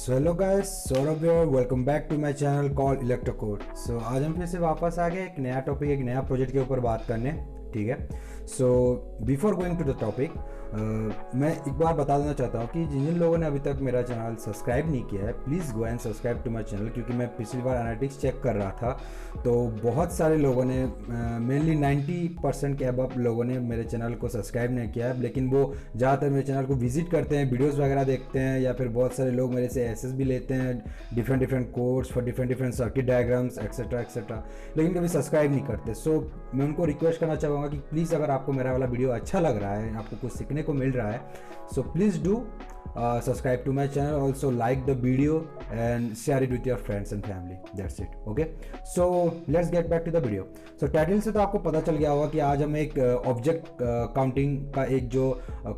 So hello guys, Saurabh here, welcome back to my channel call Electrocode. So आज हम फिर से वापस आ गए एक नया टॉपिक, एक नया प्रोजेक्ट के ऊपर बात करने। ठीक है। So before going to the topic, मैं एक बार बता देना चाहता हूँ कि जिन लोगों ने अभी तक मेरा चैनल सब्सक्राइब नहीं किया है, please go and subscribe to my channel. क्योंकि मैं पिछली बार एनालिटिक्स चेक कर रहा था तो बहुत सारे लोगों ने, मेनली 90% के अबव लोगों ने मेरे चैनल को सब्सक्राइब नहीं किया है, लेकिन वो ज़्यादातर मेरे चैनल को विजिट करते हैं, वीडियोज़ वगैरह देखते हैं, या फिर बहुत सारे लोग मेरे से एसेस भी लेते हैं different codes for different circuit diagrams etcetera etcetera, लेकिन कभी सब्सक्राइब नहीं करते। सो मैं उनको रिक्वेस्ट करना चाहूँगा कि प्लीज़ अगर आपको मेरा वाला वीडियो अच्छा लग रहा है, आपको कुछ सीखने को मिल रहा है, so please do subscribe to my channel, also like the video and share it with your friends and family. That's it. Okay, so let's get back to the video. So title से तो आपको पता चल गया होगा कि आज हम एक ऑब्जेक्ट काउंटिंग का एक जो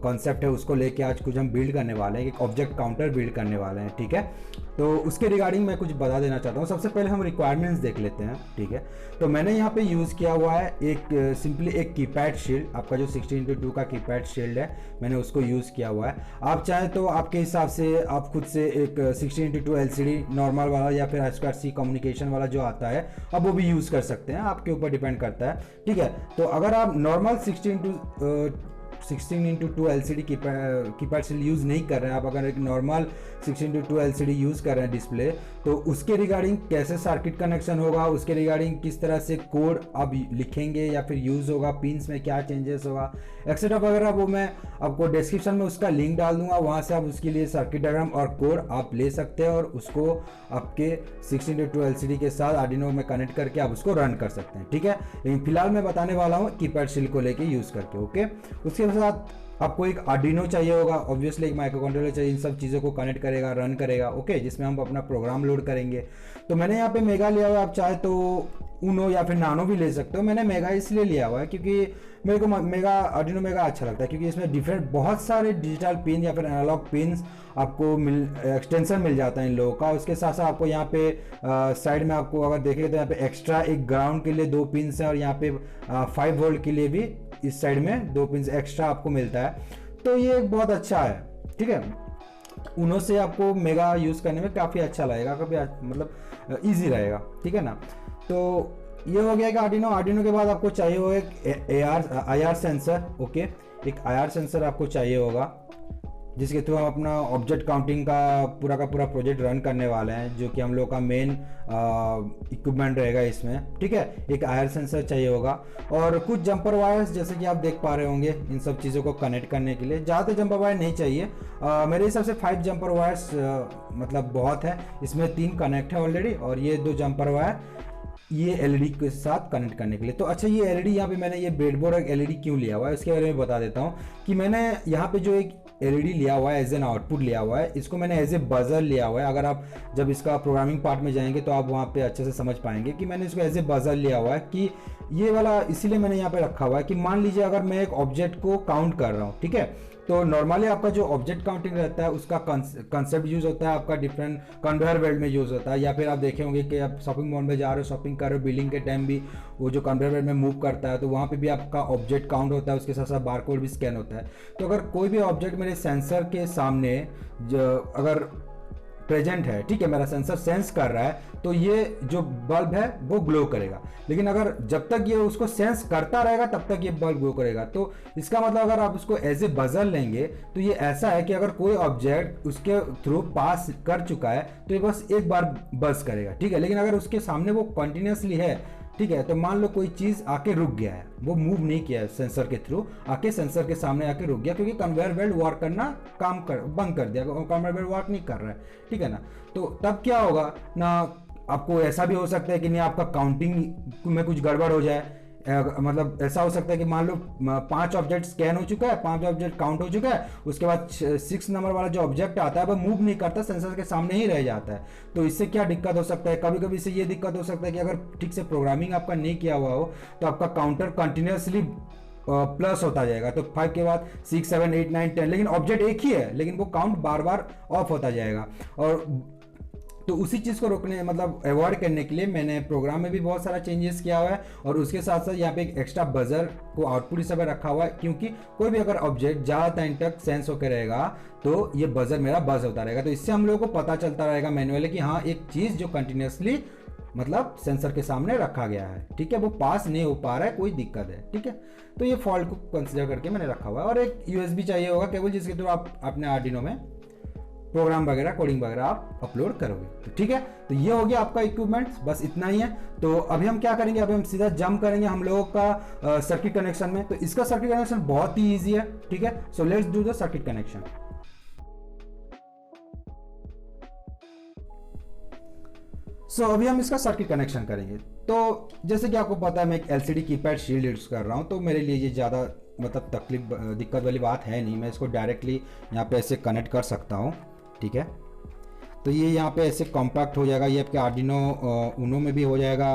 कॉन्सेप्ट है उसको लेके आज कुछ हम बिल्ड करने वाले हैं, एक ऑब्जेक्ट काउंटर बिल्ड करने वाले हैं। ठीक है, तो उसके रिगार्डिंग मैं कुछ बता देना चाहता हूँ। सबसे पहले हम रिक्वायरमेंट्स देख लेते हैं। ठीक है, तो मैंने यहाँ पे यूज़ किया हुआ है एक सिंपली एक कीपैड शील्ड, आपका जो 16x2 का कीपैड शील्ड है, मैंने उसको यूज़ किया हुआ है। आप चाहें तो आपके हिसाब से आप खुद से एक 16x2 LCD नॉर्मल वाला या फिर I2C कम्युनिकेशन वाला जो आता है, अब वो भी यूज़ कर सकते हैं, आपके ऊपर डिपेंड करता है। ठीक है, तो अगर आप normal 16x2 LCD keypad shield use नहीं कर रहे हैं, आप अगर एक नॉर्मल 16x2 LCD यूज़ कर रहे हैं डिस्प्ले, तो उसके रिगार्डिंग कैसे सर्किट कनेक्शन होगा, उसके रिगार्डिंग किस तरह से कोड आप लिखेंगे या फिर यूज़ होगा, पिन्स में क्या चेंजेस होगा एक्सेट्रा वगैरह, वो मैं आपको डिस्क्रिप्शन में उसका लिंक डाल दूंगा। वहाँ से आप उसके लिए सर्किट डायग्राम और कोड आप ले सकते हैं और उसको आपके 16x2 LCD के साथ आर्डिनो में कनेक्ट करके आप उसको रन कर सकते हैं। ठीक है, लेकिन फिलहाल मैं बताने वाला हूँ कीपैड शील्ड को लेके यूज़ करके। ओके, उसके साथ आपको एक आर्डिनो चाहिए होगा, ऑब्वियसली एक माइक्रो कंट्रोलर चाहिए, इन सब चीज़ों को कनेक्ट करेगा, रन करेगा। ओके, जिसमें हम अपना प्रोग्राम लोड करेंगे। तो मैंने यहाँ पे मेगा लिया हुआ है, आप चाहे तो उनो या फिर नानो भी ले सकते हो। मैंने मेगा इसलिए लिया हुआ है क्योंकि मेरे को मेगा आर्डिनो मेगा अच्छा लगता है, क्योंकि इसमें डिफरेंट बहुत सारे डिजिटल पिन या फिर एनालॉग पिन्स आपको एक्सटेंशन मिल जाता है इन लोगों का। उसके साथ साथ आपको यहाँ पे साइड में आपको अगर देखेंगे तो यहाँ पे एक्स्ट्रा एक ग्राउंड के लिए 2 पिन्स हैं और यहाँ पे 5 वोल्ट के लिए भी इस साइड में 2 पिन्स एक्स्ट्रा आपको मिलता है। तो ये एक बहुत अच्छा है। ठीक है, उनो से आपको मेगा यूज़ करने में काफ़ी अच्छा लगेगा, काफ़ी मतलब ईजी रहेगा। ठीक है ना, तो ये हो गया कि आर्डिनो के बाद आपको चाहिए होगा एक IR सेंसर। ओके, एक IR सेंसर आपको चाहिए होगा जिसके थ्रू हम अपना ऑब्जेक्ट काउंटिंग का पूरा प्रोजेक्ट रन करने वाले हैं, जो कि हम लोग का मेन इक्विपमेंट रहेगा इसमें। ठीक है, एक IR सेंसर चाहिए होगा और कुछ जंपर वायर्स, जैसे कि आप देख पा रहे होंगे, इन सब चीज़ों को कनेक्ट करने के लिए ज़्यादा जंपर वायर नहीं चाहिए। मेरे हिसाब से 5 जंपर वायर्स मतलब बहुत है। इसमें 3 कनेक्ट है ऑलरेडी और ये 2 जंपर वायर ये LED के साथ कनेक्ट करने के लिए। तो अच्छा, ये LED यहाँ पे मैंने ये ब्रेडबोर्ड एक LED क्यों लिया हुआ है उसके बारे में बता देता हूँ कि मैंने यहाँ पे जो एक LED लिया हुआ है एज एन आउटपुट लिया हुआ है, इसको मैंने एज ए बजर लिया हुआ है। अगर आप जब इसका प्रोग्रामिंग पार्ट में जाएंगे तो आप वहाँ पे अच्छे से समझ पाएंगे कि मैंने इसको एज ए बजर लिया हुआ है कि ये वाला इसीलिए मैंने यहाँ पे रखा हुआ है कि मान लीजिए अगर मैं एक ऑब्जेक्ट को काउंट कर रहा हूँ। ठीक है, तो नॉर्मली आपका जो ऑब्जेक्ट काउंटिंग रहता है उसका कंसेप्ट यूज होता है आपका डिफरेंट कन्वेयर बेल्ट में यूज होता है, या फिर आप देखे होंगे कि आप शॉपिंग मॉल में जा रहे हो, शॉपिंग कर रहे हो, बिलिंग के टाइम भी वो जो कन्वेयर बेल्ट में मूव करता है तो वहाँ पे भी आपका ऑब्जेक्ट काउंट होता है, उसके साथ साथ बारकोड भी स्कैन होता है। तो अगर कोई भी ऑब्जेक्ट मेरे सेंसर के सामने अगर प्रेजेंट है, ठीक है, मेरा सेंसर सेंस कर रहा है, तो ये जो बल्ब है वो ग्लो करेगा। लेकिन अगर जब तक ये उसको सेंस करता रहेगा तब तक ये बल्ब ग्लो करेगा। तो इसका मतलब अगर आप उसको एज ए बजर लेंगे तो ये ऐसा है कि अगर कोई ऑब्जेक्ट उसके थ्रू पास कर चुका है तो ये बस एक बार बज करेगा। ठीक है, लेकिन अगर उसके सामने वो कंटिन्यूसली है, ठीक है, तो मान लो कोई चीज़ आके रुक गया है, वो मूव नहीं किया है सेंसर के थ्रू, आके सेंसर के सामने आके रुक गया क्योंकि कन्वेयर बेल्ट वर्क करना बंद कर दिया, कन्वेयर बेल्ट वर्क नहीं कर रहा है। ठीक है ना, तो तब क्या होगा ना, आपको ऐसा भी हो सकता है कि नहीं आपका काउंटिंग में कुछ गड़बड़ हो जाए। मतलब ऐसा हो सकता है कि मान लो 5 ऑब्जेक्ट स्कैन हो चुका है, 5 ऑब्जेक्ट काउंट हो चुका है, उसके बाद 6 नंबर वाला जो ऑब्जेक्ट आता है वो मूव नहीं करता, सेंसर के सामने ही रह जाता है। तो इससे क्या दिक्कत हो सकता है, कभी कभी इससे ये दिक्कत हो सकता है कि अगर ठीक से प्रोग्रामिंग आपका नहीं किया हुआ हो तो आपका काउंटर कंटिन्यूसली प्लस होता जाएगा। तो 5 के बाद 6 7 8 9 10, लेकिन ऑब्जेक्ट एक ही है लेकिन वो काउंट बार बार ऑफ होता जाएगा। और तो उसी चीज़ को रोकने मतलब अवॉइड करने के लिए मैंने प्रोग्राम में भी बहुत सारा चेंजेस किया हुआ है, और उसके साथ साथ यहाँ पे एक एक्स्ट्रा बजर को आउटपुट हिसाब से रखा हुआ है, क्योंकि कोई भी अगर ऑब्जेक्ट ज़्यादा टाइम तक सेंस होकर रहेगा तो ये बजर मेरा बज होता रहेगा। तो इससे हम लोगों को पता चलता रहेगा मैनुअली कि हाँ एक चीज़ जो कंटिन्यूसली मतलब सेंसर के सामने रखा गया है, ठीक है, वो पास नहीं हो पा रहा है, कोई दिक्कत है, ठीक है। तो ये फॉल्ट को कंसिडर करके मैंने रखा हुआ है। और एक यूएसबी चाहिए होगा केबल, जिसके थ्रू आप अपने आर्डिनो में प्रोग्राम वगैरह कोडिंग वगैरह आप अपलोड करोगे। तो ठीक है, तो ये हो गया आपका इक्विपमेंट्स, बस इतना ही है। तो अभी हम क्या करेंगे, अभी हम सीधा जंप करेंगे हम लोगों का सर्किट कनेक्शन में। तो इसका सर्किट कनेक्शन बहुत ही ईजी है, ठीक है। So let's do the circuit connection. So अभी हम इसका सर्किट कनेक्शन करेंगे। तो जैसे कि आपको पता है मैं एक एलसीडी कीपैड शील्ड यूज कर रहा हूँ, तो मेरे लिए ये ज़्यादा मतलब दिक्कत वाली बात है नहीं। मैं इसको डायरेक्टली यहाँ पे ऐसे कनेक्ट कर सकता हूँ, ठीक है। तो ये यहाँ पे ऐसे कॉम्पैक्ट हो जाएगा, ये आपके आर्डिनो उनो में भी हो जाएगा,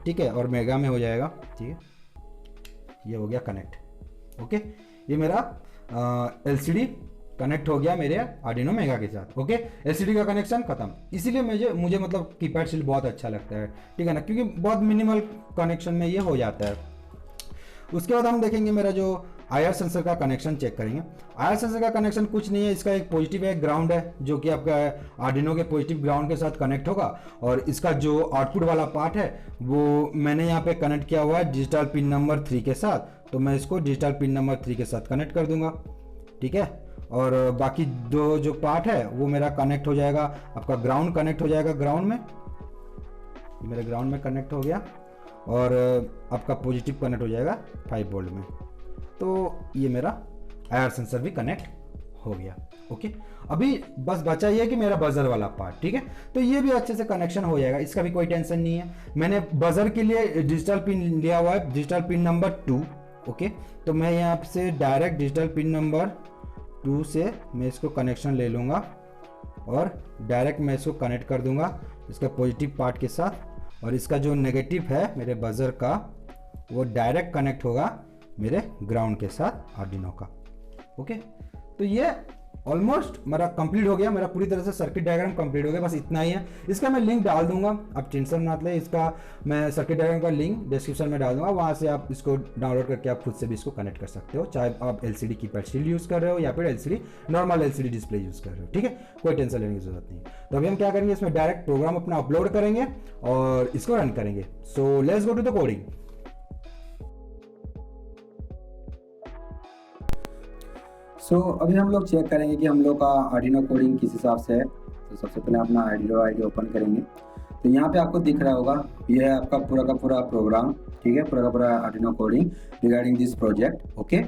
ठीक है, और मेगा में हो जाएगा, ठीक है। ये हो गया कनेक्ट, ओके। ये मेरा एलसीडी कनेक्ट हो गया मेरे आर्डिनो मेगा के साथ, ओके। एलसीडी का कनेक्शन खत्म। इसीलिए मुझे मतलब कीपैड शील्ड बहुत अच्छा लगता है, ठीक है ना, क्योंकि बहुत मिनिमल कनेक्शन में ये हो जाता है। उसके बाद हम देखेंगे मेरा जो आईआर सेंसर का कनेक्शन चेक करेंगे। आईआर सेंसर का कनेक्शन कुछ नहीं है, इसका एक पॉजिटिव है, एक ग्राउंड है, जो कि आपका आर्डिनो के पॉजिटिव ग्राउंड के साथ कनेक्ट होगा। और इसका जो आउटपुट वाला पार्ट है वो मैंने यहाँ पे कनेक्ट किया हुआ है डिजिटल पिन नंबर 3 के साथ। तो मैं इसको डिजिटल पिन नंबर 3 के साथ कनेक्ट कर दूंगा, ठीक है। और बाकी दो जो पार्ट है वो मेरा कनेक्ट हो जाएगा, आपका ग्राउंड कनेक्ट हो जाएगा ग्राउंड में, ये मेरे ग्राउंड में कनेक्ट हो गया, और आपका पॉजिटिव कनेक्ट हो जाएगा 5 वोल्ट में। तो ये मेरा आईआर सेंसर भी कनेक्ट हो गया, ओके। अभी बस बचा ये कि मेरा बजर वाला पार्ट, ठीक है। तो ये भी अच्छे से कनेक्शन हो जाएगा, इसका भी कोई टेंशन नहीं है। मैंने बजर के लिए डिजिटल पिन लिया हुआ है, डिजिटल पिन नंबर 2, ओके। तो मैं यहाँ से डायरेक्ट डिजिटल पिन नंबर 2 से मैं इसको कनेक्शन ले लूँगा, और डायरेक्ट मैं इसको कनेक्ट कर दूंगा इसका पॉजिटिव पार्ट के साथ। और इसका जो नेगेटिव है मेरे बजर का वो डायरेक्ट कनेक्ट होगा मेरे ग्राउंड के साथ आर्डिनो का, ओके। तो ये ऑलमोस्ट मेरा कंप्लीट हो गया, मेरा पूरी तरह से सर्किट डायग्राम कंप्लीट हो गया, बस इतना ही है। इसका मैं लिंक डाल दूंगा, आप टेंशन मत ले, इसका मैं सर्किट डायग्राम का लिंक डिस्क्रिप्शन में डाल दूंगा, वहाँ से आप इसको डाउनलोड करके आप खुद से भी इसको कनेक्ट कर सकते हो, चाहे आप एलसीडी कीपैड शील्ड यूज़ कर रहे हो या फिर LCD normal LCD display use कर रहे हो, ठीक है। कोई टेंशन लेने की जरूरत नहीं। तो अभी हम क्या करेंगे, इसमें डायरेक्ट प्रोग्राम अपना अपलोड करेंगे और इसको रन करेंगे। So let's go to the coding. So अभी हम लोग चेक करेंगे कि हम लोग का आर्डिनो कोडिंग किस हिसाब से है। तो सबसे पहले अपना आर्डिनो आईडी ओपन करेंगे। तो यहाँ पे आपको दिख रहा होगा ये है आपका पूरा का पूरा प्रोग्राम, ठीक है, पूरा का पूरा Arduino coding regarding this project, okay.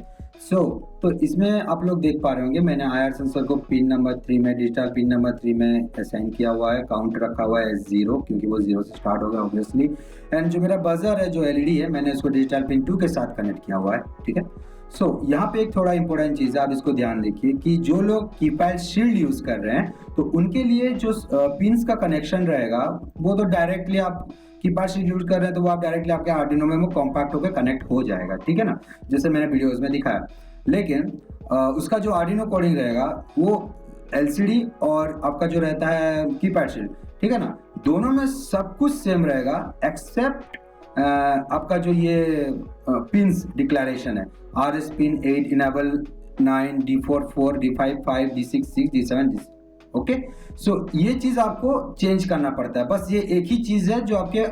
तो इसमें आप लोग देख पा रहे होंगे मैंने आईआर सेंसर को पिन नंबर 3 में, डिजिटल पिन नंबर 3 में असाइन किया हुआ है, काउंट रखा हुआ है 0, क्योंकि वो 0 से स्टार्ट होगा ऑब्वियसली। एंड जो मेरा बजर है, जो एलईडी है, मैंने इसको डिजिटल पिन 2 के साथ कनेक्ट किया हुआ है, ठीक है। यहाँ पे एक थोड़ा इंपॉर्टेंट चीज़ है, आप इसको ध्यान देखिए कि जो लोग कीपैड शील्ड यूज कर रहे हैं तो उनके लिए जो पिंस का कनेक्शन रहेगा वो तो डायरेक्टली आप कीपैड शील्ड यूज कर रहे हैं तो वो आप डायरेक्टली आपके आर्डिनो में वो कॉम्पैक्ट होकर कनेक्ट हो जाएगा, ठीक है ना, जैसे मैंने वीडियोज में दिखाया। लेकिन उसका जो आर्डिनो कोडिंग रहेगा वो एलसीडी और आपका जो रहता है कीपैड शील्ड, ठीक है ना, दोनों में सब कुछ सेम रहेगा एक्सेप्ट आपका जो ये पिंस डिक्लेरेशन है, RS pin 8 enable 9 D4 4 D5 5 D6 6 D7 D6, okay. ये चीज आपको चेंज करना पड़ता है, बस ये एक ही चीज है जो आपके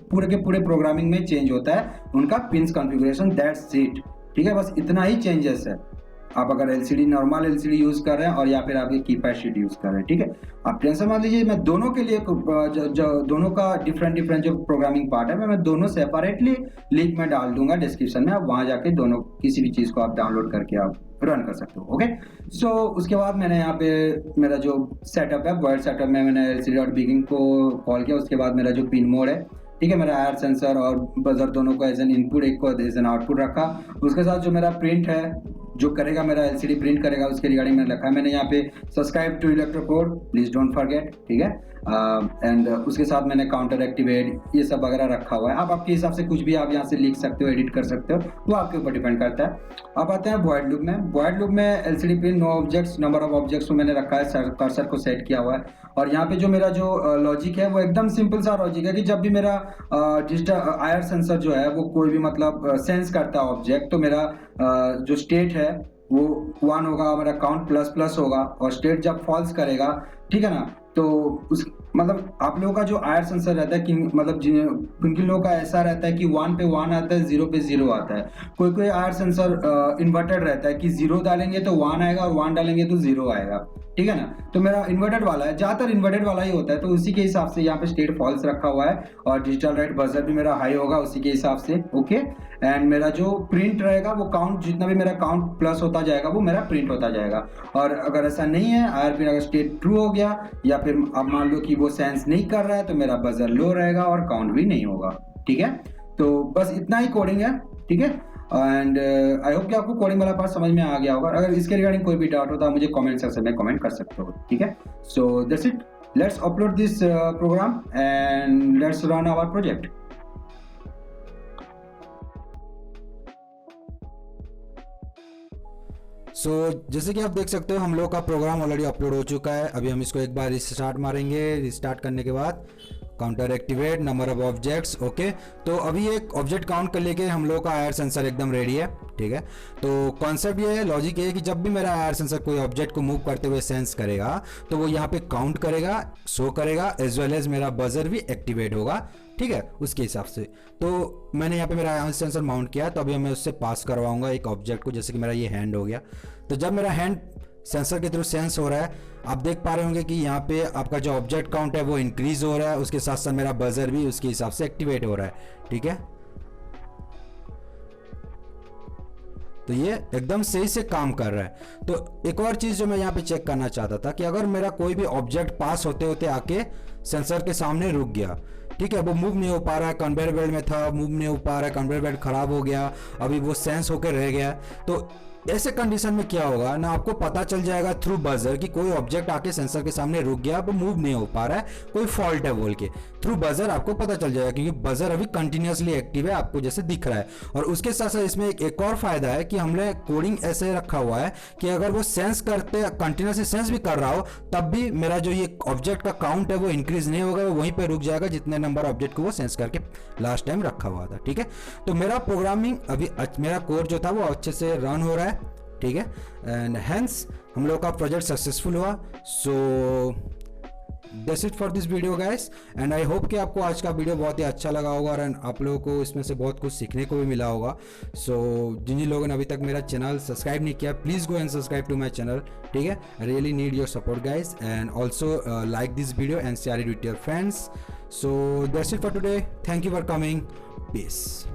पूरे के पूरे प्रोग्रामिंग में चेंज होता है, उनका पिंस कॉन्फ़िगरेशन, दैट्स इट, ठीक है, बस इतना ही चेंजेस है। आप अगर एलसीडी नॉर्मल एलसीडी यूज कर रहे हैं और या फिर आप ये कीपैड शीट यूज कर रहे हैं, ठीक है, आप टेंशन मत लीजिए। मैं दोनों के लिए जो दोनों का डिफरेंट जो प्रोग्रामिंग पार्ट है मैं दोनों सेपरेटली लिंक में डाल दूंगा डिस्क्रिप्शन में, आप वहां जाके दोनों किसी भी चीज को आप डाउनलोड करके आप रन कर सकते हो, ओके। उसके बाद मैंने यहाँ पे मेरा जो सेटअप है, वर्ड सेटअप में मैंने LCD.begin को कॉल किया। उसके बाद मेरा जो पिन मोड है, ठीक है, मेरा आईआर सेंसर और बजर दोनों को एज एन इनपुट, एक को एज एन आउटपुट रखा। उसके साथ जो मेरा प्रिंट है, जो करेगा मेरा एलसीडी प्रिंट करेगा, उसके रिगार्डिंग मैंने रखा है मैंने यहाँ पे subscribe to electro code, please don't forget, ठीक है। एंड उसके साथ मैंने काउंटर एक्टिवेट ये सब वगैरह रखा हुआ है। आप आपके हिसाब से कुछ भी आप यहाँ से लिख सकते हो, एडिट कर सकते हो, वो आपके ऊपर डिपेंड करता है। अब आते हैं वॉइड लूप में। वॉइड लूप में LCD pin no objects number of objects को मैंने रखा है, कर्सर को सेट किया हुआ है। और यहाँ पे जो मेरा जो लॉजिक है वो एकदम सिंपल सा लॉजिक है कि जब भी मेरा डिजिटल आईआर सेंसर जो है वो कोई भी मतलब सेंस करता है ऑब्जेक्ट, तो मेरा जो स्टेट है वो 1 होगा, मेरा काउंट प्लस प्लस होगा, और स्टेट जब फॉल्स करेगा, ठीक है ना, तो उस मतलब आप लोगों का जो आईआर सेंसर रहता है कि मतलब किन लोगों का ऐसा रहता है कि 1 पे 1 आता है, 0 पे 0 आता है। कोई कोई आईआर सेंसर इन्वर्टेड रहता है कि 0 डालेंगे तो 1 आएगा और 1 डालेंगे तो 0 आएगा, ठीक है ना। तो मेरा इन्वर्टेड वाला है, ज्यादातर इन्वर्टेड वाला ही होता है, तो उसी के हिसाब से यहाँ पे स्टेट फॉल्स रखा हुआ है, और डिजिटल राइट बजर भी मेरा हाई होगा उसी के हिसाब से, ओके। एंड मेरा जो प्रिंट रहेगा वो काउंट, जितना भी मेरा काउंट प्लस होता जाएगा वो मेरा प्रिंट होता जाएगा। और अगर ऐसा नहीं है, आईआर पिन अगर स्टेट ट्रू हो गया या फिर आप मान लो कि वो सेंस नहीं कर रहा है, तो मेरा बजर लो रहेगा और काउंट भी नहीं होगा, ठीक है। तो बस इतना ही कोडिंग है, ठीक है। एंड आई होप कि आपको कोडिंग वाला पार्ट समझ में आ गया होगा। अगर इसके रिगार्डिंग कोई भी डाउट होता है मुझे कमेंट सेक्शन में कमेंट कर सकते हो, ठीक है। So that's it, let's upload this program and let's run our project. जैसे कि आप देख सकते हो हम लोग का प्रोग्राम ऑलरेडी अपलोड हो चुका है। अभी हम इसको एक बार रिस्टार्ट मारेंगे। रिस्टार्ट करने के बाद counter activate number of objects, okay. तो अभी एक ऑब्जेक्ट काउंट कर लेके हम लोग का आईआर सेंसर एकदम रेडी है, ठीक है। तो कॉन्सेप्ट ये है, लॉजिक ये है कि जब भी मेरा आईआर सेंसर कोई ऑब्जेक्ट को मूव करते हुए सेंस करेगा तो वो यहाँ पे काउंट करेगा, शो करेगा, एज वेल एज मेरा बजर भी एक्टिवेट होगा, ठीक है, उसके हिसाब से। तो मैंने यहाँ पे मेरा आईआर सेंसर माउंट किया, तो अभी मैं उससे पास करवाऊंगा एक ऑब्जेक्ट को, जैसे कि मेरा ये हैंड हो गया। तो जब मेरा हैंड सेंसर के थ्रू सेंस हो रहा है, आप देख पा रहे होंगे कि यहाँ पे आपका जो ऑब्जेक्ट काउंट है वो इंक्रीज हो रहा है, उसके साथ साथ मेरा बजर भी उसके हिसाब से एक्टिवेट हो रहा है, ठीक है। तो ये एकदम सही से काम कर रहा है। तो एक और चीज जो मैं यहाँ पे चेक करना चाहता था कि अगर मेरा कोई भी ऑब्जेक्ट पास होते होते आके सेंसर के सामने रुक गया, ठीक है, वो मूव नहीं हो पा रहा है, कन्वेयर बेल्ट में था, मूव नहीं हो पा रहा है, कन्वेयर बेल्ट खराब हो गया, अभी वो सेंस होकर रह गया, तो ऐसे कंडीशन में क्या होगा ना, आपको पता चल जाएगा थ्रू बजर कि कोई ऑब्जेक्ट आके सेंसर के सामने रुक गया, वो मूव नहीं हो पा रहा है, कोई फॉल्ट है बोल के। थ्रू बजर आपको पता चल जाएगा क्योंकि बजर अभी कंटिन्यूसली एक्टिव है, आपको जैसे दिख रहा है। और उसके साथ साथ इसमें एक और फायदा है कि हमने कोडिंग ऐसे रखा हुआ है कि अगर वो सेंस करते कंटिन्यूसली सेंस भी कर रहा हो, तब भी मेरा जो ये ऑब्जेक्ट का काउंट है वो इंक्रीज नहीं होगा, वो वहीं पर रुक जाएगा जितने नंबर ऑब्जेक्ट को वो सेंस करके लास्ट टाइम रखा हुआ था, ठीक है। तो मेरा प्रोग्रामिंग अभी मेरा कोड जो था वो अच्छे से रन हो रहा है, ठीक है। एंड हेंस हम लोग का प्रोजेक्ट सक्सेसफुल हुआ। सो that's it for this video guys, and I hope कि आपको आज का वीडियो बहुत ही अच्छा लगा होगा और आप लोगों को इसमें से बहुत कुछ सीखने को भी मिला होगा। सो जिन लोगों ने अभी तक मेरा चैनल सब्सक्राइब नहीं किया, please go and subscribe to my channel, ठीक है। I really need your support guys, and also like this video and share it with your friends. So that's it for today, thank you for coming, piece.